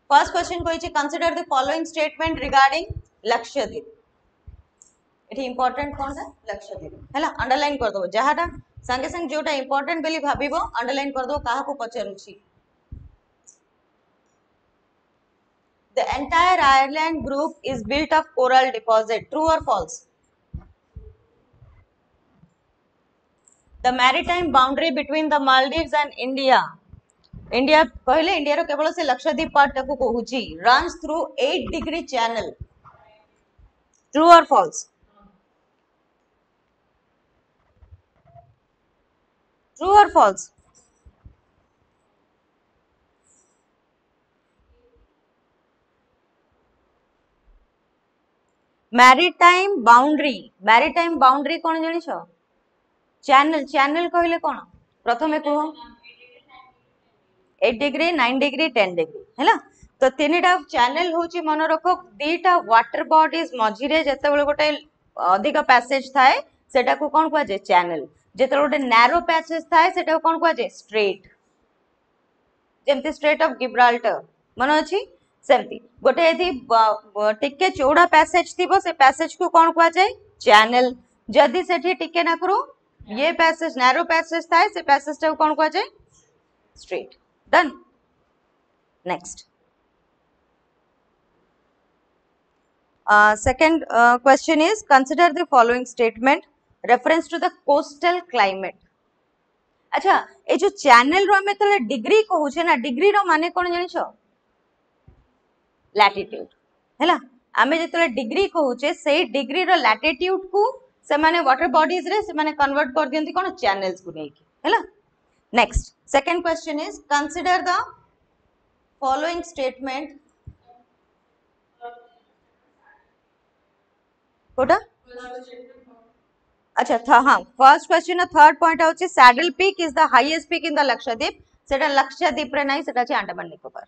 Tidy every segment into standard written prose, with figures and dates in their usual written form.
First question कहिछि consider the following statement regarding Lakshadweep. एठी important कोन था लक्षद्वीप हैला अंडरलाइन कर दो जहाटा संगे संग जोटा इंपोर्टेंट बेली भाबिबो अंडरलाइन कर दो काहा को पचरुछि। The entire island group is built of coral deposit. True or false? The maritime boundary between the Maldives and India. India कहले इंडिया रो केवल से लक्षद्वीप पार्ट को कहूची runs through 8-degree channel. True or false? True or false? Maritime boundary कौन जानी छो? Channel कहले कौन प्रथमे कहो 8 डिग्री 9 डिग्री 10 डिग्री हैला तो तीनटा चैनल होची मन रखो दीटा वाटर बॉडीज मझिरे जते बेले गोटे अधिक पैसेज थाए सेटा को कोन कहै जे चैनल जते गोटे नैरो पैसेज थाए सेटा को कोन कहै जे स्ट्रेट जेमति स्ट्रेट ऑफ गिब्राल्टर मन अछि सेमति गोटे यदि टिके चौड़ा पैसेज थिबो से पैसेज को कोन कहै जे चैनल जदि सेठी टिके ना करू ये पैसेज नैरो पैसेज थाए से पैसेज को कोन कहै जे straight done next second question is consider the following statement reference to the coastal climate अच्छा ए जो चैनल रो हमें तले डिग्री कहू छे ना डिग्री रो माने कोन जानि छो लैटिट्यूड हैला हमें जेतले डिग्री कहू छे से डिग्री रो लैटिट्यूड को से माने वाटर बॉडीज रे से माने कन्वर्ट कर दियंती कोन चैनल्स को नेकी हैला next second question is consider the following statement कोटा अच्छा था हाँ फर्स्ट क्वेश्चन थर्ड पॉइंट होची saddle peak is the highest peak in the Lakshadweep सेटा लक्षद्वीप रे नाही सेटा छि अंडमान निकोबार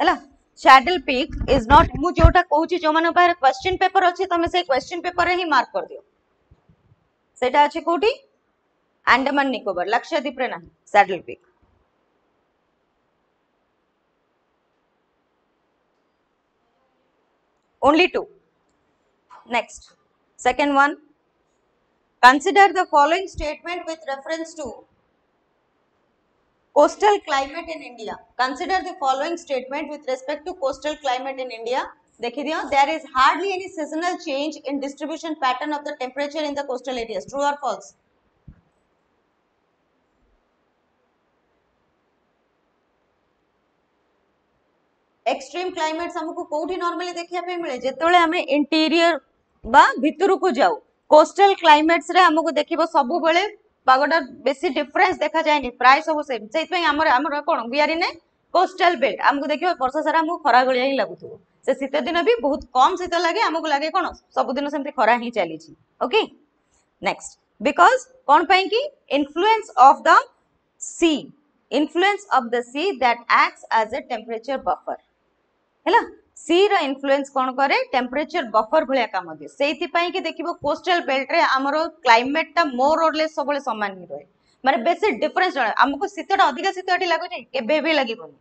हैला सैडल पीक इज नॉट मु जोटा कहूची जो माने बाहर क्वेश्चन पेपर अछि तमे से क्वेश्चन पेपर रे ही मार्क कर दियो सेटा अछि कोठी अंडमान निकोबार लक्षद्वीप रे नाही saddle peak only two. Next, second one, consider the following statement with reference to coastal climate in India. Consider the following statement with respect to coastal climate in India. देखिए दियो, there is hardly any seasonal change in distribution pattern of the temperature in the coastal areas. True or false? Extreme climates हमको कोठी normally देखिया पे मिले जेतोले हमें interior बा भितरु को जाऊ कोस्टल क्लाइमेट्स रे हमको देखिबो सबु बेले पागोटा बेसी डिफरेंस देखा जायनी प्राय सब सेम सेइत पई हमर कोन we are in a coastal belt हमको देखिबो वर्ष सारा हमको खरा गलिया ही लागुथु से शीत दिन भी बहुत कम शीत लागे हमको लागे कोन सब दिन सेमते खरा ही चली छी ओके नेक्स्ट बिकॉज़ कोन पई की influence of the sea that acts as a temperature buffer हैला सी रा इन्फ्लुएंस कोन करे टेम्परेचर बफर भलिया काम दे सेति पई कि देखिबो कोस्टल बेल्ट रे हमरो क्लाइमेट ता मोर और लेस सबले समान ही रहे माने बेसी डिफरेंस हमको शीतटा अधिक शीतटी लागो जे केबे भी लागिबोनी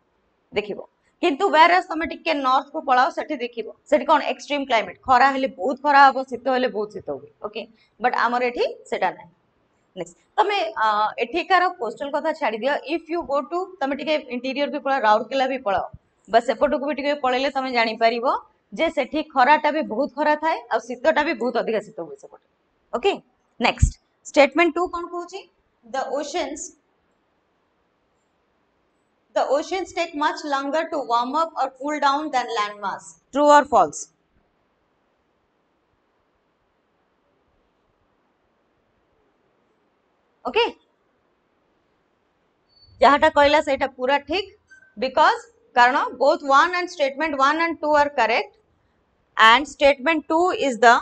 देखिबो किंतु वेरस तमे टिके नॉर्थ को पळाओ सेठी देखिबो सेठी कोन एक्सट्रीम क्लाइमेट खरा हेले बहुत खरा हबो शीत हेले बहुत शीत होबे ओके बट हमर एठी सेटा नै नेक्स्ट तमे एठिकार कोस्टल कथा छाडी दियो इफ यू गो टू तमे टिके इंटीरियर भी पळा राउरकेला भी पळाओ बस एपटो को भी टिके पळेले तमे जानि परिबो जे सेठी खराटा भी बहुत खरा थाए आ शीतटा भी बहुत अधिक शीत होय सेपटे ओके नेक्स्ट स्टेटमेंट 2 कोन कहूची the oceans take much longer to warm up or cool down than land mass. True or false? Okay जहाटा कहला सेटा पूरा ठीक because कारण both 1 and statement 1 and 2 are correct and statement 2 is the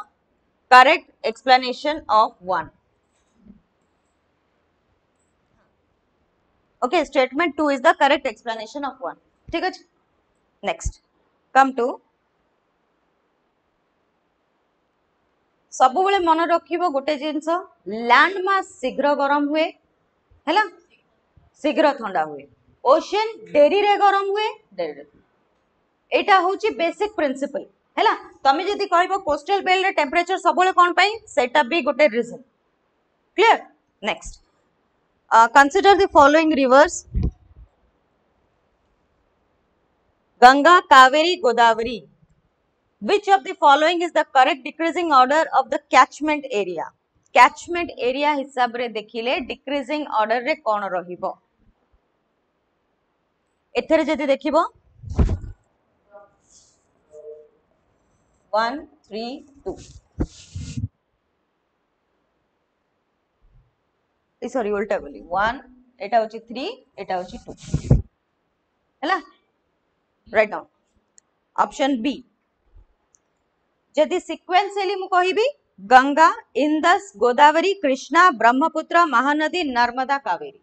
correct explanation of 1. Okay, statement 2 is the correct explanation of 1. ठीक है next come to सब बेले मन रखिबो गोटे जिंस लैंड मास शीघ्र गरम हुए हैला शीघ्र ठंडा हुए ओशन डेरी रे गरम हुए डेरी रे एटा होची बेसिक प्रिंसिपल हैला तमे जदी कहबो कोस्टल बेल्ट रे टेंपरेचर सबले कोन पई सेटा भी गोटे reason clear next consider the following rivers Ganga Kaveri Godavari which of the following is the correct decreasing order of the catchment area catchment area हिसाब रे देखिले decreasing order रे कोन रहिबो एथरे जदी देखिबो 1 3 2 सॉरी उल्टा बोली 1 एटा होची 3 एटा होची 2 हैला राइट डाउन ऑप्शन बी जदि सिक्वेंशियली मु कहिबी गंगा इंदस गोदावरी कृष्णा ब्रह्मपुत्र महानदी नर्मदा कावेरी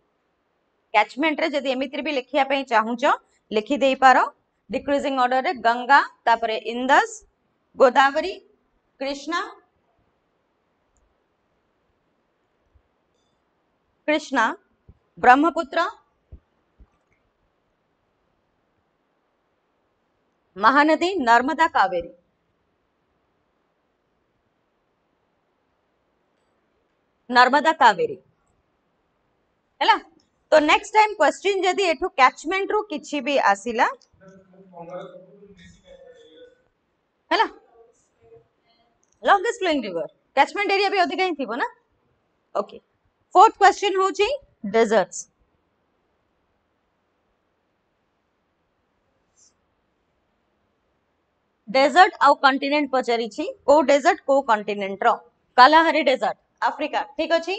कैचमेंट रे जदि एमिति भी लिखिया पई चाहूच लिखि देई पारो डिक्रीजिंग ऑर्डर रे गंगा तापरे इंदस गोदावरी कृष्णा कृष्णा ब्रह्मपुत्र महानदी नर्मदा कावेरी नर्मदा कावेरी हैला तो नेक्स्ट टाइम क्वेश्चन जदी एठो कैचमेंट रो किछि भी आसिला हैला longest flowing river catchment area भी अधिक ही थिबो ना ओके फोर्थ क्वेश्चन होची डेजर्ट्स डेजर्ट आउ कॉन्टिनेंट पचारी छी को डेजर्ट को कॉन्टिनेंट रो कालाहारी डेजर्ट अफ्रीका ठीक अछि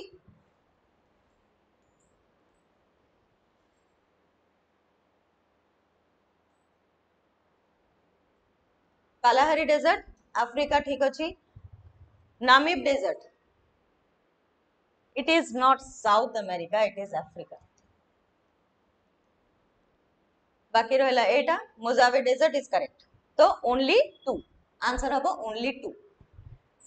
कालाहारी डेजर्ट अफ्रीका ठीक अछि Namib desert it is not South America it is Africa बाकी रहला एटा मोजावे डेजर्ट इज करेक्ट तो ओनली 2 आंसर हबो ओनली 2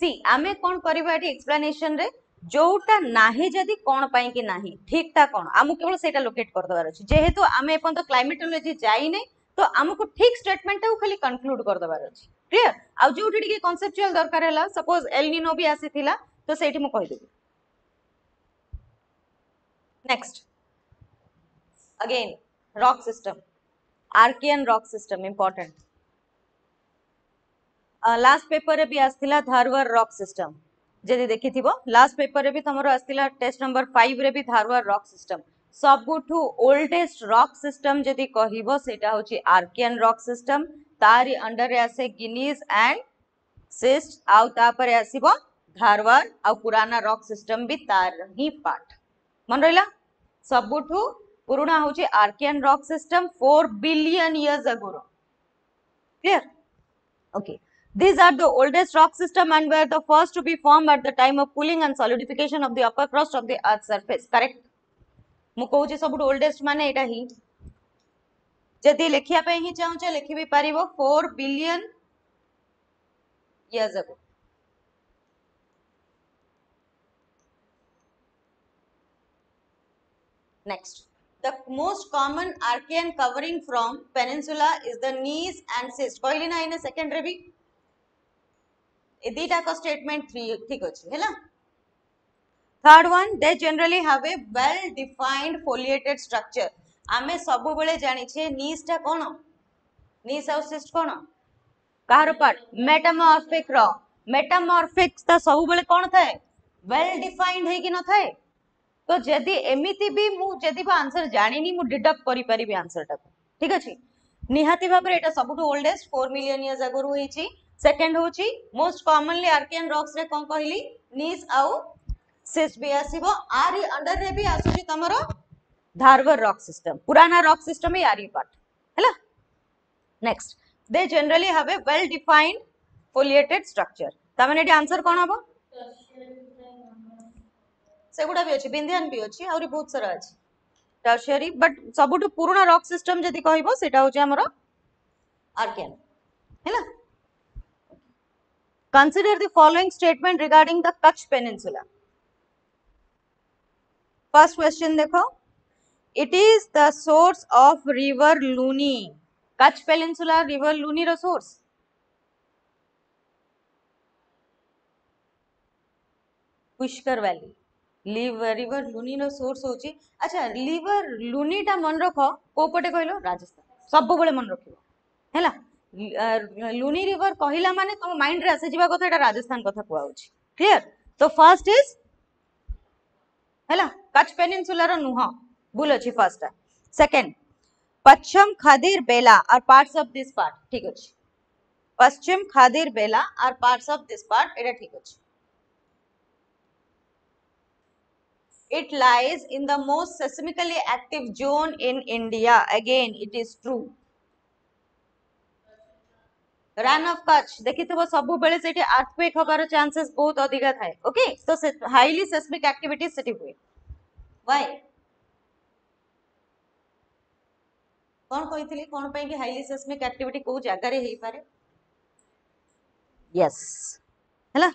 सी आमे कोन करबा एटी एक्सप्लेनेशन रे जोटा नाही जदी कोन पई कि नाही ठीकटा कोन आमु केवल सेटा लोकेट कर दबार अछि जेहेतु आमे अपन तो क्लाइमेटोलॉजी जाई नै तो हमको ठीक स्टेटमेंट को खाली कंक्लूड कर दबार अछि क्लियर आ जोटी टिके कांसेप्चुअल दरकार हला सपोज एल निनो भी आसी थिला तो सेठी मु कहि देबी next again rock system Archaean rock system important last paper रे भी आस्थिला धारवार रॉक सिस्टम जदी देखिथिबो लास्ट पेपर रे भी तमरो आस्थिला टेस्ट नंबर 5 रे भी धारवार रॉक सिस्टम सबुठु ओल्डेस्ट रॉक सिस्टम जदी कहिबो सेटा होची आर्कियन रॉक सिस्टम तारी अंडर रे आसे गिनीज एंड सिस्ट आउ तापर आसीबो धारवार आउ पुराना रॉक सिस्टम भी तार ही पार्ट मन रहिला सबुठु पुराना होची Archaean rock system 4 billion years ago clear okay these are the oldest rock system and were the first to be formed at the time of cooling and solidification of the upper crust of the earth surface correct मु कहूची सब oldest माने एटा ही जदी लिखिया पे ही चाहू छ लिखि भी परिबो 4 billion years ago next the most common archaean covering from peninsula is the knees and cyst कहली ना इन सेकंड रे भी ए दीटा को स्टेटमेंट ठीक अछि हैला third one they generally have a well defined foliated structure आमे सब बेले जानि छे नीस टा कोन नीस और सिस्ट कोन कार पार्ट मेटामॉर्फिक ता सब बेले कोन थाए वेल डिफाइंड है कि न थाए तो जदी एमिति भी मु जदी बा आंसर जानिनी मु डिडक्ट करि परिबी आंसर टा ठीक अछि निहाती भाबरे एटा सबटु ओल्डेस्ट 4 मिलियन इयर्स अगो होईची सेकंड होची मोस्ट कॉमनली आर्कियन रॉक्स रे कोन कहली नीस आउ सिस्ट भी आसीबो आरी अंडर रे भी आसुची तमरो धारवार रॉक सिस्टम पुराना रॉक सिस्टम ही आरी पार्ट हैला next they generally have a well defined foliated structure तमने एटी आंसर कोन हबो सेगुडा भी अछि बिंदियन भी अछि और बहुत सारा अछि टर्शियरी बट सबुटु पुराना रॉक सिस्टम जदी कहइबो सेटा होची हमरो आर्कियन हैला consider the following statement regarding the Kutch peninsula first question देखो it is the source of river Luni Kutch peninsula river Luni रो source Pushkar valley river Luni रो सोर्स होची अच्छा रिवर लुनी टा मन रखो को पटे कहलो राजस्थान सब बेले मन रखियो हैला लुनी रिवर कहला माने तुम माइंड रे आसे जीवा कथा एटा राजस्थान कथा कुआ होची क्लियर तो फर्स्ट इज हैला कच्छ पेनिनसुला रो नुह भूल अछि first second Pachham Khadir Bela are parts of this part ठीक अछि Pachham Khadir Bela are parts of this part एटा ठीक अछि it lies in the most seismically active zone in India again it is true Rann of Kutch देखिथिबो सब बेले सेठी अर्थक्वेक होबार चांसेस बहुत अधिक थाए ओके तो हाईली सेस्मिक एक्टिविटी सेठी हुए व्हाई कौन कहिथिली कौन पई कि हाईली सेस्मिक एक्टिविटी को जगह रे हेई पारे यस हैला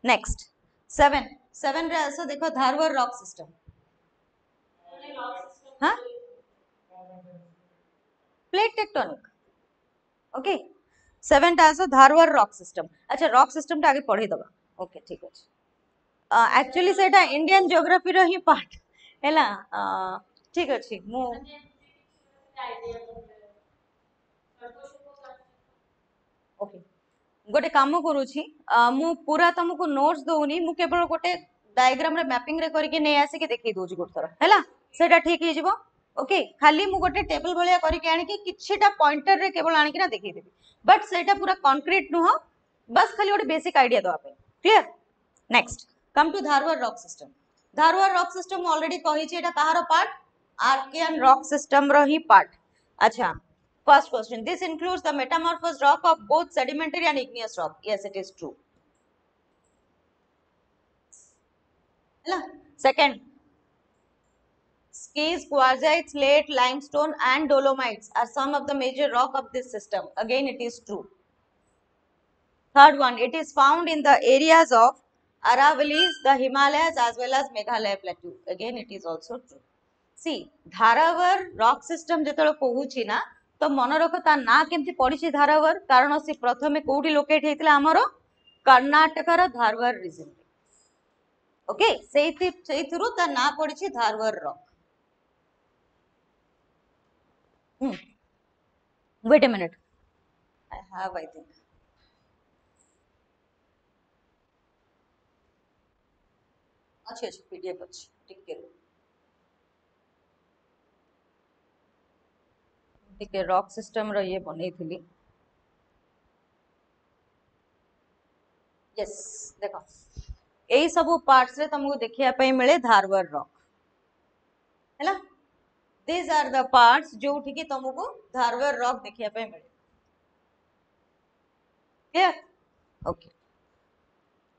नेक्स्ट 7 रे आसो देखो धारवर रॉक सिस्टम हां प्लेट टेक्टोनिक ओके 7 टा आसो धारवर रॉक सिस्टम अच्छा रॉक सिस्टम टा आगे पढ़ी दबा ओके ठीक अछि एक्चुअली सेटा इंडियन ज्योग्राफी रो ही पार्ट हैला ठीक अछि मु ओके गोटे काम करूची मु पूरा तुमको नोट्स दउनी मु केवल गोटे डायग्राम रे मैपिंग रे करके नै आसी के देखै दोजी गोटे थरा हैला सेटा ठीक हे जिवो ओके खाली मु गोटे टेबल भलिया करके आनी कि किछिटा पॉइंटर रे केवल आनी कि ना देखै देबी बट सेटा पूरा कंक्रीट नुह बस खाली गोटे बेसिक आईडिया दवा पे clear next come to Dharwar rock system Dharwar rock system already कहि छी एटा कहारो पार्ट आर्कियन रॉक सिस्टम रो ही पार्ट अच्छा first question this includes the metamorphosed rock of both sedimentary and igneous rock yes it is true hela second schist quartzites slate limestone and dolomites are some of the major rock of this system again it is true third one it is found in the areas of Aravallis the Himalayas as well as Meghalaya plateau again it is also true see Dharavar rock system जेतलो कहूची ना तो मन रख ता ना केमती पड़ी धारवर कारण से प्रथमे कोठी लोकेट हेतिला हमरो कर्नाटक रो धारवर रीजन ओके सेइथिरु ता ना पड़ी धारवर rock wait a minute I have I think अच्छे अच्छे पीडीएफ अच्छी ठीक है ठीक है रॉक सिस्टम रो ये बनै थिली यस देखो एई सब पार्ट्स रे तुमको देखिया पई मिले धारवर रॉक हैला these are the parts जोठी कि तुमको धारवर रॉक देखिया पई मिले क्लियर ओके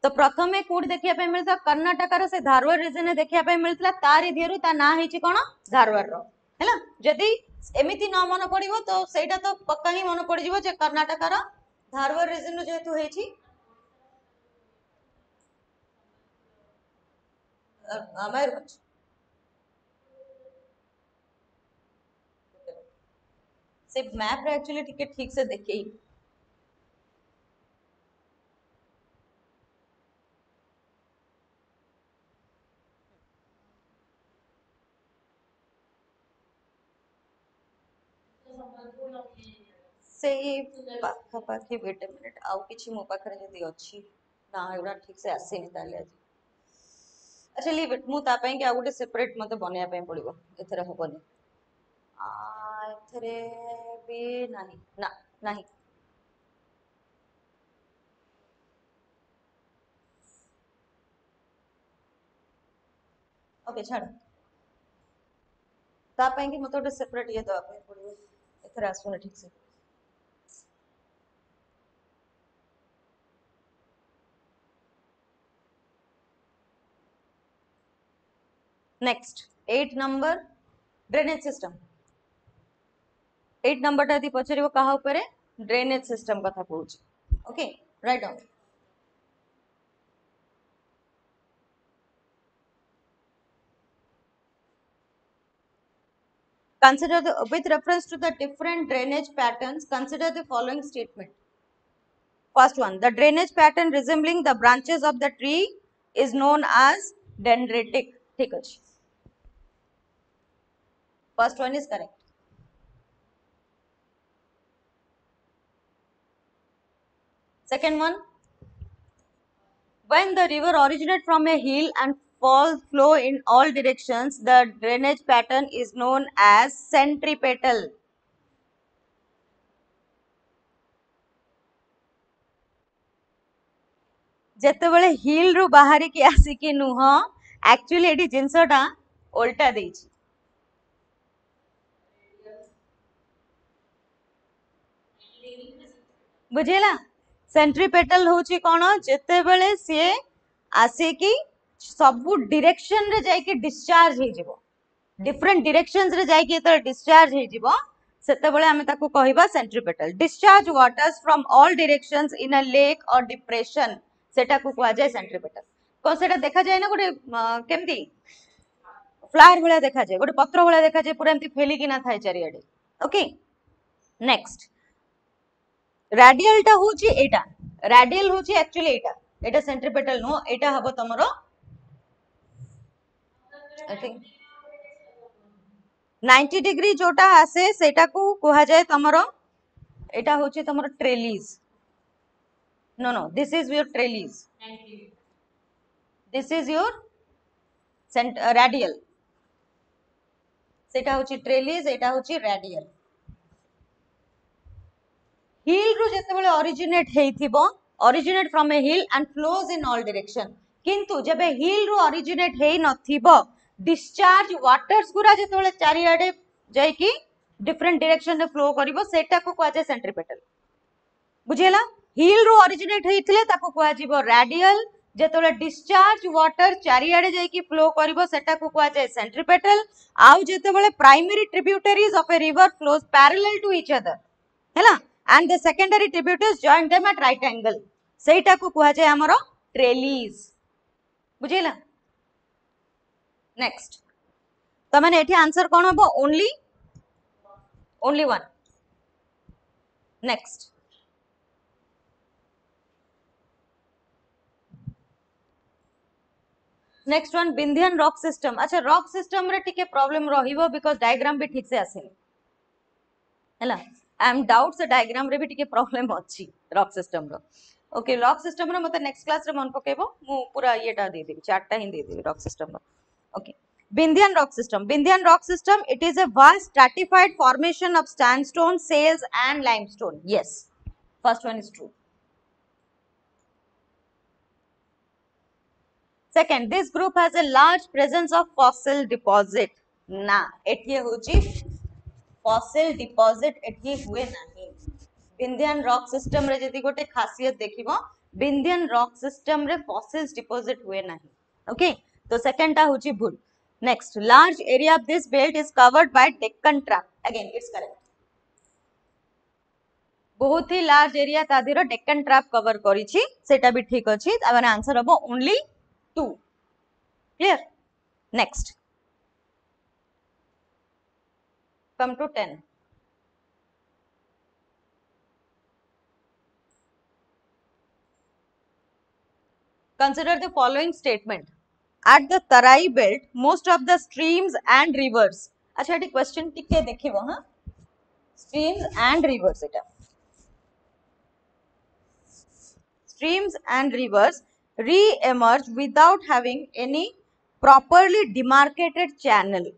तो प्रथमे कोड देखिया पई मिलता कर्नाटक रो से धारवर रीजन ने देखिया पई मिलतला तारि दियरु ता ना हेची कोन धारवर रॉक हैला जदी एमिति न मन पड़िबो तो सेटा तो पक्का ही मन पड़ जिवो जे कर्नाटक रो धारवर रीजन जेतु हेची मयूरभंज से मैप रे एक्चुअली टिकट ठीक से देखई से पाखा पाखी वेट अ मिनिट आउ किछि मो पाखरे जदी अछि ना एवरा ठीक से आसे नि ताले आज अच्छा लीव इट मु ता पई कि आ गुटे सेपरेट मते बनिया पई पड़िबो एथरे होबनी एथरे भी नाही ना नाही ओके छाड़ ता पई कि मते गुटे सेपरेट ये दवा पई पड़िबो एथरे आसुने ठीक से next 8 number drainage system 8 number टा यदि पचरिबो कहा ऊपर ड्रेनेज सिस्टम कथा कहूची okay write down Consider the with reference to the different drainage patterns, consider the following statement. First one, the drainage pattern resembling the branches of the tree is known as dendritic. ठीक ଅଛି. First one is correct. Second one, when the river originates from a hill and flow in all directions, the drainage pattern is known as centripetal. ଯେତେବେଳେ hill ରୁ ବାହାରିକି ଆସିକି ନୁହଁ actually ଏଠି ଜିନିଷଟା ଓଲଟା ଦେଇଛି. ବୁଝିଲା? सेंट्रीपेटल होची कोन जेतेबेले सिए आसीकी सबु डायरेक्शन रे जाई के डिस्चार्ज हे जिवो डिफरेंट डायरेक्शंस रे जाई के तो डिस्चार्ज हे जिवो सेतेबेले हमें ताको कहिबा centripetal. Discharge waters from all directions in a lake or depression सेटा को कहा जाय सेंट्रीपेटल. को सेटा देखा जाय ना गोटे केमती फ्लावर भला देखा जाय गोटे पत्र भला देखा जाय पूरा एमती फैली कि ना थाय चारियाडे. ओके नेक्स्ट radial टा होची एटा radial होची एक्चुअली एटा सेंट्रीपेटल नो एटा हबो तमरो आई थिंक 90 डिग्री जोटा आसे सेटा को कहा जाय तमरो एटा होची तमरो trellis. No no this is your trellis. This is your radial. सेटा होची ट्रेलिस एटा होची radial. हिल रू जेतेबेले originate from a hill and flows in all direction किंतु जबे हिल रू ओरिजिनेट हेई नथिबो डिस्चार्ज वाटर्स गुरा जेतेबेले चारियाडे जाई की डिफरेंट डायरेक्शन रे फ्लो करिवो सेटा को कहा जाय सेंट्रीपेटल. बुझेला? हिल रू ओरिजिनेट हेइथिले ताको कहा जीवो रेडियल जेतेबेले डिस्चार्ज वाटर चारियाडे जाई की फ्लो करिवो सेटा को कहा जाय सेंट्रीपेटल. आउ जेतेबेले primary tributaries of a river flows parallel to each other हैला and the secondary tributaries join them at right angle सेटा को कहा जाय हमरो ट्रेलिस. बुझिला? नेक्स्ट तो माने एठी आंसर कोन हबो only one. Next next one Vindhyan rock system. अच्छा रॉक सिस्टम रे टिके प्रॉब्लम रहिबो बिकॉज़ डायग्राम भी ठीक से आसेनी हैला. आई एम डाउट से डायग्राम रे भी टिके प्रॉब्लम अछि रॉक सिस्टम रो. ओके रॉक सिस्टम रे मते नेक्स्ट क्लास रे मन पकेबो मु पूरा येटा दे देबी चारटा ही दे देबी रॉक सिस्टम रो. Okay Bindian rock system. Bindian rock system, it is a vast stratified formation of sandstone, shales and limestone. Yes, first one is true. Second, this group has a large presence of fossil deposit. Na एठी होची fossil deposit एठी हुए नहीं. Bindian rock system रे जति गोटे खासियत देखिबो Bindian rock system रे fossils deposit हुए नहीं. Okay, तो second टा होची भूल. Next, large area of this belt is covered by Deccan Trap. Again, it's correct. बहुत ही large area तादिरो Deccan Trap cover करिछि सेटा भी ठीक अछि. ताबने आंसर हबो only 2. Clear? Next, come to 10. Consider the following statement. At the Tarai belt, most of the streams and rivers. अच्छा ये question टिके देखिबो हां. Streams and rivers Etah. Streams and rivers re-emerge without having any properly demarcated channel.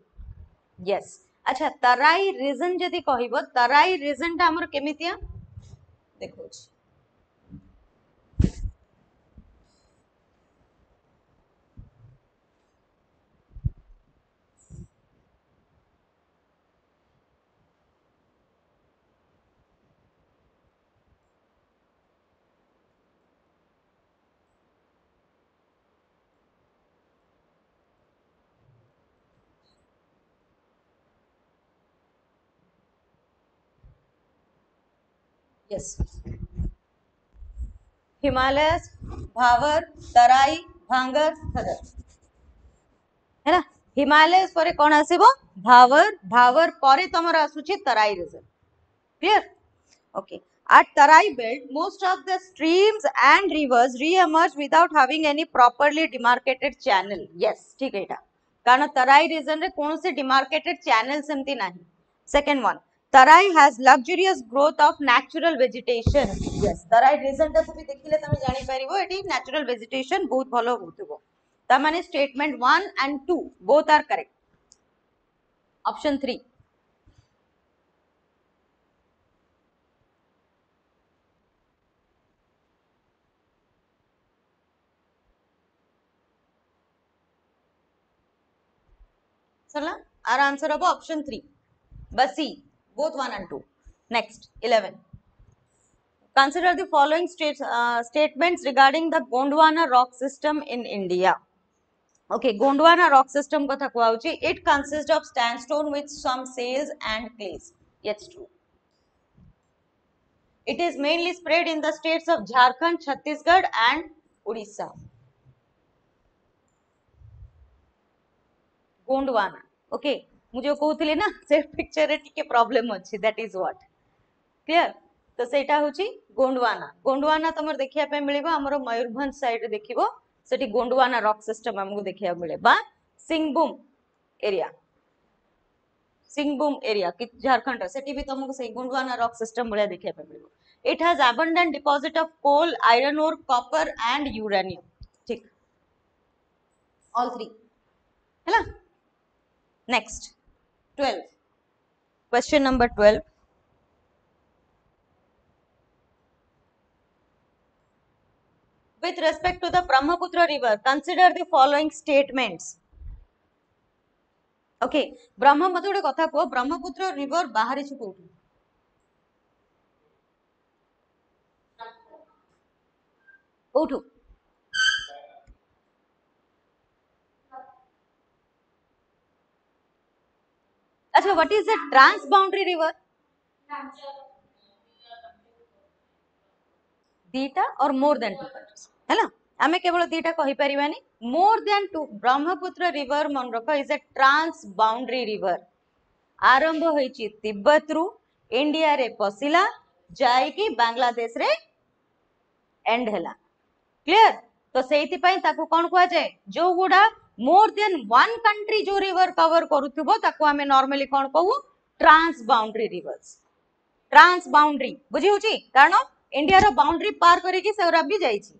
Yes. अच्छा Tarai region जदि कहिबो Tarai region ता हमर केमितिया देखो छी. Yes. Himalayas, Bhavar, Tarai, Bhangar, Khadar. है ना? Himalayas पर कौन आसीबो? भावर भावर परे तमर आसुची Terai region clear okay at tarai belt most of the streams and rivers re-emerge without having any properly demarcated channel yes ठीक है कारण तराई रीजन रे कौन से डिमार्केटेड चैनल सेमती नाही second one Terai has luxurious growth of natural vegetation yes Terai region टा भी देखिले तमे जानि परिबो एटी नेचुरल वेजिटेशन बहुत भलो होतबो ता माने statement 1 and 2 both are correct option 3 चला our answer of option 3 but C both 1 and 2 next 11 consider the following statements regarding the Gondwana rock system in India okay Gondwana rock system kotha kuauchi it consists of sandstone with some shales and clays yes true it is mainly spread in the states of Jharkhand Chhattisgarh and Odisha Gondwana okay मुझे कहूली ना से picture रे टिके problem अछि that is what clear तो सेटा होची गोंडवाना गोंडवाना तमर देखिया पे मिलिबो हमरो मयूरभंज साइड देखिबो सेठी गोंडवाना रॉक सिस्टम हमको देखिया मिले बा सिंहभूम एरिया कि झारखंड सेठी भी तुमको सही गोंडवाना रॉक सिस्टम मिले देखिया पे मिलिबो it has abundant deposit of coal iron ore copper and uranium ठीक ऑल थ्री है ना next 12 question number 12 with respect to the Brahmaputra river consider the following statements okay Brahmaputra गोटे कथा को Brahmaputra river बाहरी छु कोठी कोठु अच्छा what is the transboundary river दीटा और मोर देन टू कंट्रीज है ना आमे केवल दीटा कहि परिबानी more than two Brahmaputra river मन रख is a transboundary river आरंभ होईची तिब्बत रु इंडिया रे पसिला जाय कि बांग्लादेश रे एंड हैला क्लियर तो सेति पई ताको कोन कुआ जाय जो गुडा मोर देन वन कंट्री जो रिवर कवर करूथबो ताको हमें नॉर्मली कोन कहू transboundary rivers transboundary बुझी होची कारण इंडिया रो बाउंड्री पार करिकि सेरा भी जाईची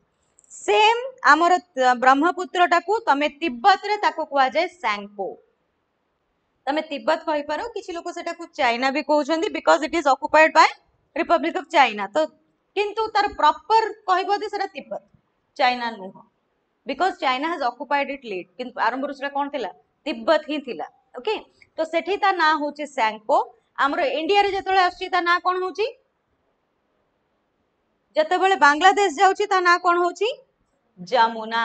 सेम हमर ब्रह्मपुत्र टाकू तमे तिब्बत रे ताको कुआ जाय सैंगपो तमे तिब्बत कहि पारो किछि लोक सेटा को चाइना भी कहउछंदी because it is occupied by Republic of China तो किंतु तार प्रॉपर कहबो दे सेटा तिब्बत चाइना नुह because China has occupied it late किंतु आरंभ रुसरा कोन थिला तिब्बत ही थिला ओके तो सेठी ता ना होची सैंगपो हमरो इंडिया रे जतले आछि ता ना कोन होची जतबेले बांग्लादेश जाउची ता ना कोन होची Jamuna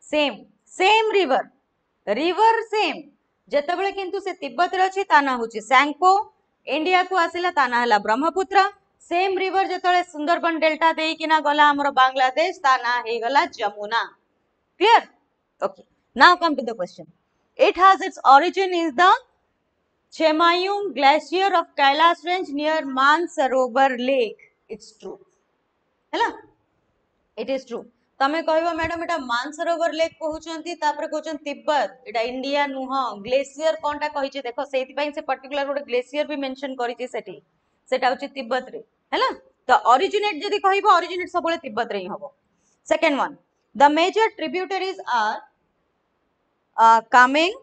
same same river same जतबेले किंतु से तिब्बत रे अछि ता ना होची सैंगपो इंडिया को आसिला ता ना हला ब्रह्मपुत्र सेम रिवर जतले सुंदरबन डेल्टा देई किना गला हमरो बांग्लादेश ता ना हे गला Jamuna clear okay now come to the question it has its origin is the Chemayum glacier of Kailash range near Mansarovar lake it's true हैला it is true तमे कहबो मैडम एटा मानसरोवर लेक कहउचंती तापर कहउचन तिब्बत एटा इंडिया नुह ग्लेशियर कोनटा कहिचे देखो सेति पई से पर्टिकुलर गोटे ग्लेशियर भी मेंशन करिचे सेठी सेटा होची तिब्बत रे हैला तो ओरिजिनेट जदी कहबो ओरिजिनेट सबले तिब्बत रे ही हबो second one the major tributaries are Kameng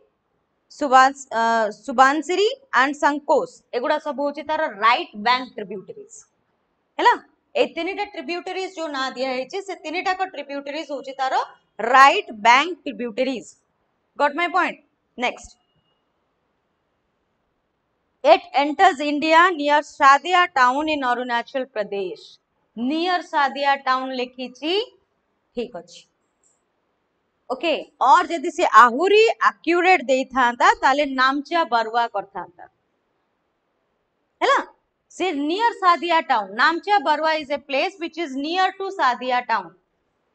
Subansiri and Sankosh एगुडा सब होची तार राइट बैंक ट्रिब्यूटरीज हैला ए तीनटा ट्रिब्यूटरीज जो ना दिया है से तीनटा को ट्रिब्यूटरीज होची तार right bank tributaries got my point next it enters India near Shadia town in Arunachal Pradesh near Shadia town लिखिची ठीक अछि ओके और जदि से आहुरी एक्यूरेट देई थांता ताले नामचा बरवा करथांता हैला से near Sadiya town Namcha Barwa is a place which is near to Sadiya town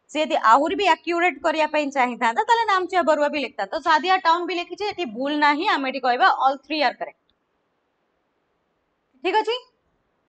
से यदि आहुरी भी एक्यूरेट करिया पई चाहिए था ताले नामचिया बरुआ भी लिखता तो सादिया टाउन भी लिखी छे एटी भूल नाही आमे एटी कहबा ऑल थ्री आर करेक्ट ठीक अछि।